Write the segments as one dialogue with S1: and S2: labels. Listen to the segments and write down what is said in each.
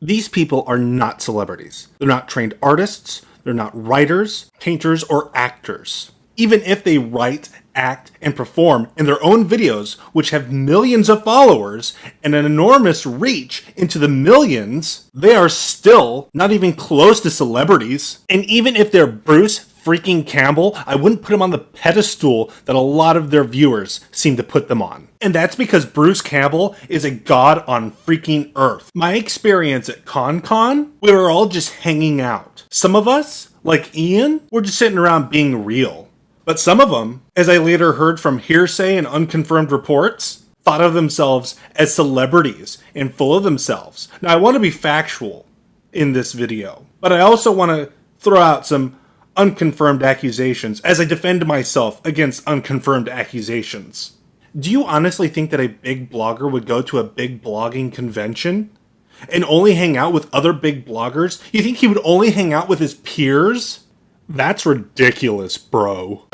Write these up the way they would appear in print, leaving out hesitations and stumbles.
S1: These people are not celebrities. They're not trained artists. They're not writers, painters, or actors. Even if they write, act, and perform in their own videos, which have millions of followers and an enormous reach into the millions, they are still not even close to celebrities. And even if they're Bruce freaking Campbell, I wouldn't put him on the pedestal that a lot of their viewers seem to put them on. And that's because Bruce Campbell is a god on freaking earth. My experience at ConCon, we were all just hanging out. Some of us, like Ian, were just sitting around being real. But some of them, as I later heard from hearsay and unconfirmed reports, thought of themselves as celebrities and full of themselves. Now, I want to be factual in this video, but I also want to throw out some unconfirmed accusations as I defend myself against unconfirmed accusations. Do you honestly think that a big blogger would go to a big blogging convention and only hang out with other big bloggers? You think he would only hang out with his peers? That's ridiculous, bro.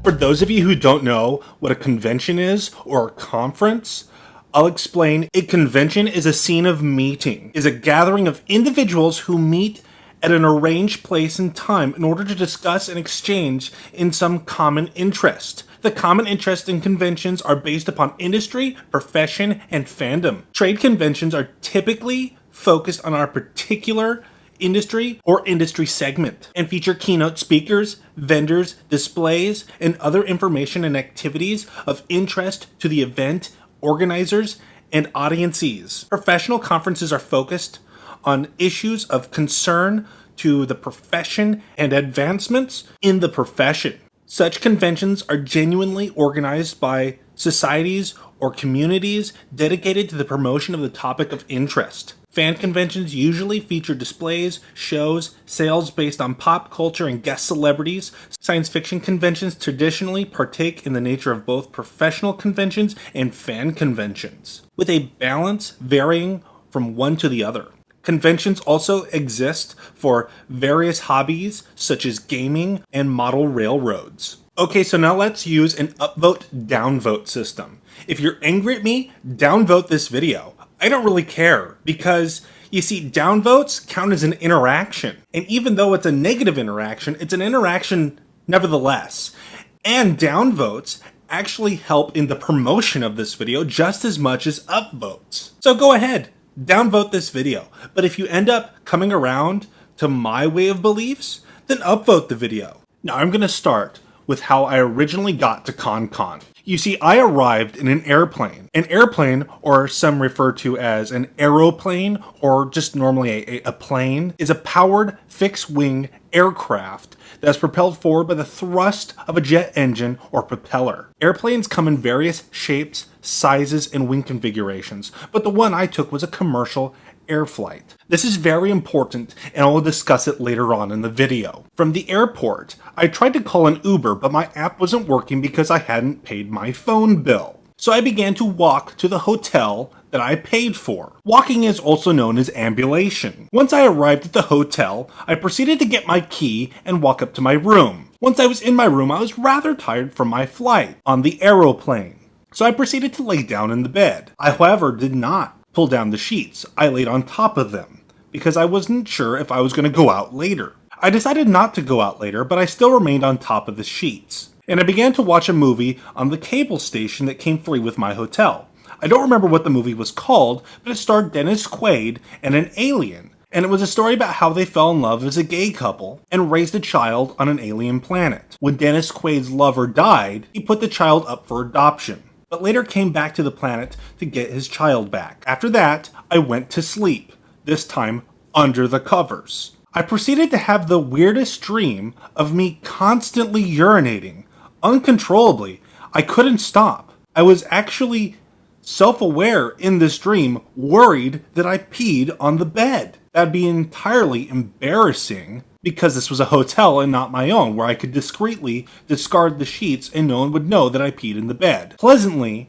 S1: For those of you who don't know what a convention is or a conference, I'll explain. A convention is a scene of meeting, is a gathering of individuals who meet at an arranged place and time in order to discuss and exchange in some common interest. The common interests in conventions are based upon industry, profession, and fandom. Trade conventions are typically focused on our particular industry or industry segment and feature keynote speakers, vendors, displays, and other information and activities of interest to the event organizers and audiences. Professional conferences are focused on issues of concern to the profession and advancements in the profession. Such conventions are genuinely organized by societies or communities dedicated to the promotion of the topic of interest. Fan conventions usually feature displays, shows, sales based on pop culture and guest celebrities. Science fiction conventions traditionally partake in the nature of both professional conventions and fan conventions, with a balance varying from one to the other. Conventions also exist for various hobbies such as gaming and model railroads. Okay, so now let's use an upvote downvote system. If you're angry at me, downvote this video. I don't really care because, you see, downvotes count as an interaction. And even though it's a negative interaction, it's an interaction nevertheless. And downvotes actually help in the promotion of this video just as much as upvotes. So go ahead, downvote this video. But if you end up coming around to my way of beliefs, then upvote the video. Now I'm going to start with how I originally got to ConCon. You see, I arrived in an airplane. An airplane, or some refer to as an aeroplane, or just normally a plane, is a powered fixed-wing aircraft that is propelled forward by the thrust of a jet engine or propeller. Airplanes come in various shapes, sizes, and wing configurations, but the one I took was a commercial air flight. This is very important, and I will discuss it later on in the video. From the airport, I tried to call an Uber, but my app wasn't working because I hadn't paid my phone bill. So I began to walk to the hotel that I paid for. Walking is also known as ambulation. Once I arrived at the hotel, I proceeded to get my key and walk up to my room. Once I was in my room, I was rather tired from my flight on the aeroplane. So I proceeded to lay down in the bed. I, however, did not pull down the sheets. I laid on top of them because I wasn't sure if I was going to go out later. I decided not to go out later, but I still remained on top of the sheets. And I began to watch a movie on the cable station that came free with my hotel. I don't remember what the movie was called, but it starred Dennis Quaid and an alien. And it was a story about how they fell in love as a gay couple and raised a child on an alien planet. When Dennis Quaid's lover died, he put the child up for adoption, but later came back to the planet to get his child back. After that, I went to sleep, this time under the covers. I proceeded to have the weirdest dream of me constantly urinating, uncontrollably. I couldn't stop. I was actually self-aware in this dream, worried that I peed on the bed. That'd be entirely embarrassing because this was a hotel and not my own, where I could discreetly discard the sheets and no one would know that I peed in the bed. Pleasantly,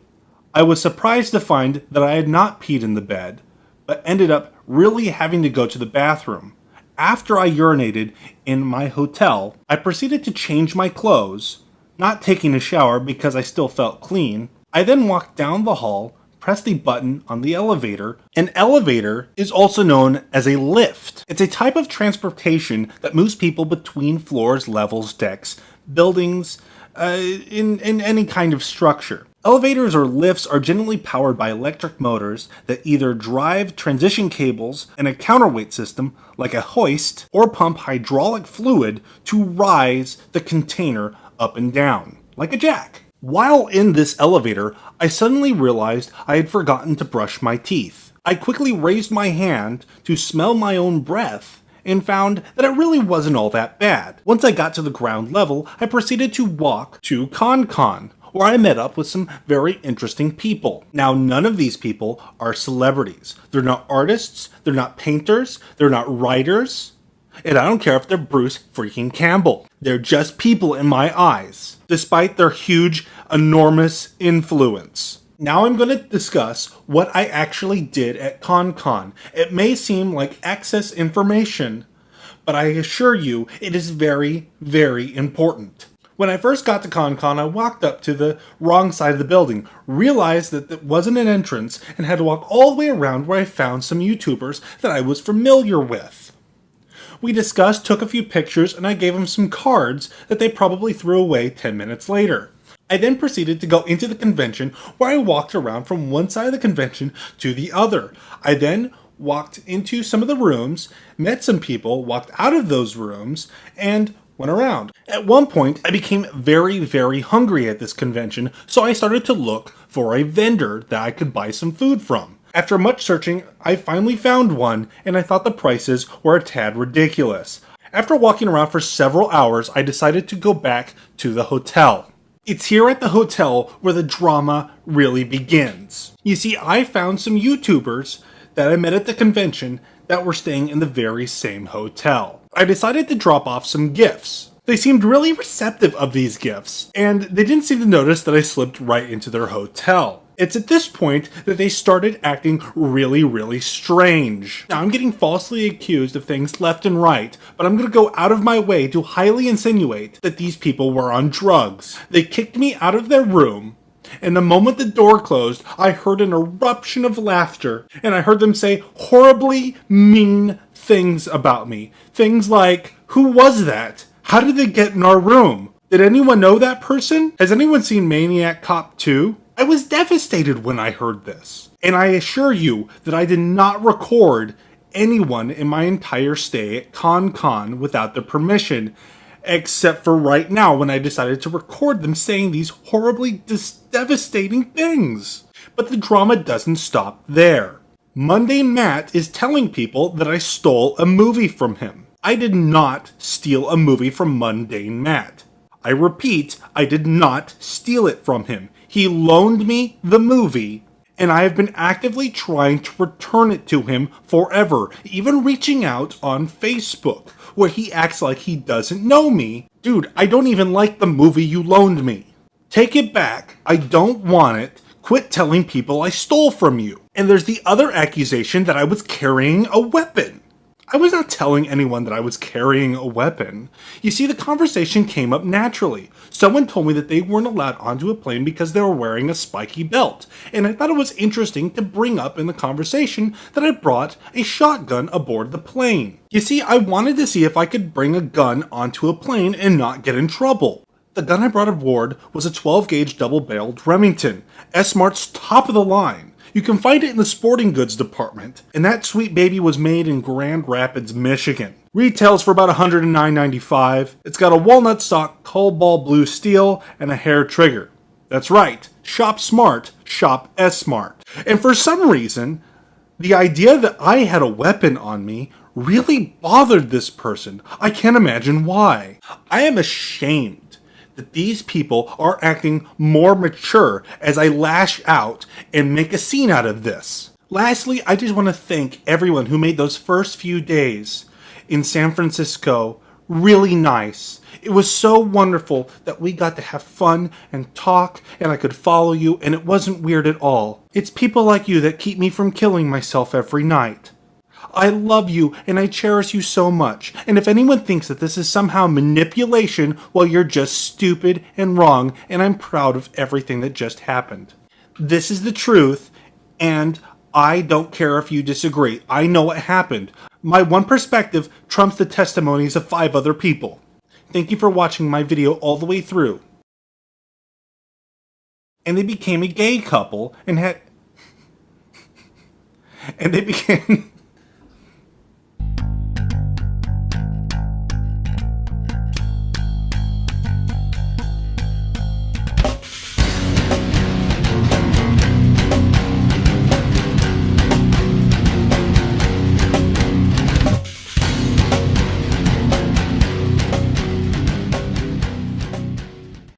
S1: I was surprised to find that I had not peed in the bed, but ended up really having to go to the bathroom. After I urinated in my hotel, I proceeded to change my clothes not taking a shower because I still felt clean. I then walked down the hall, pressed the button on the elevator. An elevator is also known as a lift. It's a type of transportation that moves people between floors, levels, decks, buildings, in any kind of structure. Elevators or lifts are generally powered by electric motors that either drive transition cables and a counterweight system, like a hoist, or pump hydraulic fluid to rise the container up and down, like a jack. While in this elevator, I suddenly realized I had forgotten to brush my teeth. I quickly raised my hand to smell my own breath and found that it really wasn't all that bad. Once I got to the ground level, I proceeded to walk to ConCon, where I met up with some very interesting people. Now, none of these people are celebrities. They're not artists, they're not painters, they're not writers, and I don't care if they're Bruce freaking Campbell. They're just people in my eyes, despite their huge, enormous influence. Now I'm going to discuss what I actually did at ConCon. It may seem like excess information, but I assure you it is very, very important. When I first got to ConCon, I walked up to the wrong side of the building, realized that it wasn't an entrance, and had to walk all the way around where I found some YouTubers that I was familiar with. We discussed, took a few pictures, and I gave them some cards that they probably threw away 10 minutes later. I then proceeded to go into the convention, where I walked around from one side of the convention to the other. I then walked into some of the rooms, met some people, walked out of those rooms, and went around. At one point, I became very, very hungry at this convention, so I started to look for a vendor that I could buy some food from. After much searching, I finally found one, and I thought the prices were a tad ridiculous. After walking around for several hours, I decided to go back to the hotel. It's here at the hotel where the drama really begins. You see, I found some YouTubers that I met at the convention that were staying in the very same hotel. I decided to drop off some gifts. They seemed really receptive of these gifts, and they didn't seem to notice that I slipped right into their hotel. It's at this point that they started acting really, really strange. Now, I'm getting falsely accused of things left and right, but I'm going to go out of my way to highly insinuate that these people were on drugs. They kicked me out of their room, and the moment the door closed, I heard an eruption of laughter, and I heard them say horribly mean things about me. Things like, "Who was that? How did they get in our room? Did anyone know that person? Has anyone seen Maniac Cop 2? I was devastated when I heard this. And I assure you that I did not record anyone in my entire stay at ConCon without their permission, except for right now when I decided to record them saying these horribly devastating things. But the drama doesn't stop there. Mundane Matt is telling people that I stole a movie from him. I did not steal a movie from Mundane Matt. I repeat, I did not steal it from him. He loaned me the movie, and I have been actively trying to return it to him forever, even reaching out on Facebook, where he acts like he doesn't know me. Dude, I don't even like the movie you loaned me. Take it back. I don't want it. Quit telling people I stole from you. And there's the other accusation that I was carrying a weapon. I was not telling anyone that I was carrying a weapon. You see, the conversation came up naturally. Someone told me that they weren't allowed onto a plane because they were wearing a spiky belt, and I thought it was interesting to bring up in the conversation that I brought a shotgun aboard the plane. You see, I wanted to see if I could bring a gun onto a plane and not get in trouble. The gun I brought aboard was a 12-gauge double-barreled Remington, S-Mart's top of the line. You can find it in the sporting goods department, and that sweet baby was made in Grand Rapids, Michigan. Retails for about $109.95. It's got a walnut stock cobalt blue steel and a hair trigger. That's right, shop smart, shop S-Smart. And for some reason, the idea that I had a weapon on me really bothered this person. I can't imagine why. I am ashamed that these people are acting more mature as I lash out and make a scene out of this. Lastly, I just want to thank everyone who made those first few days in San Francisco really nice. It was so wonderful that we got to have fun and talk, and I could follow you, and it wasn't weird at all. It's people like you that keep me from killing myself every night. I love you and I cherish you so much. And if anyone thinks that this is somehow manipulation, well, you're just stupid and wrong, and I'm proud of everything that just happened. This is the truth, and I don't care if you disagree. I know what happened. My one perspective trumps the testimonies of 5 other people. Thank you for watching my video all the way through. And they became a gay couple and they became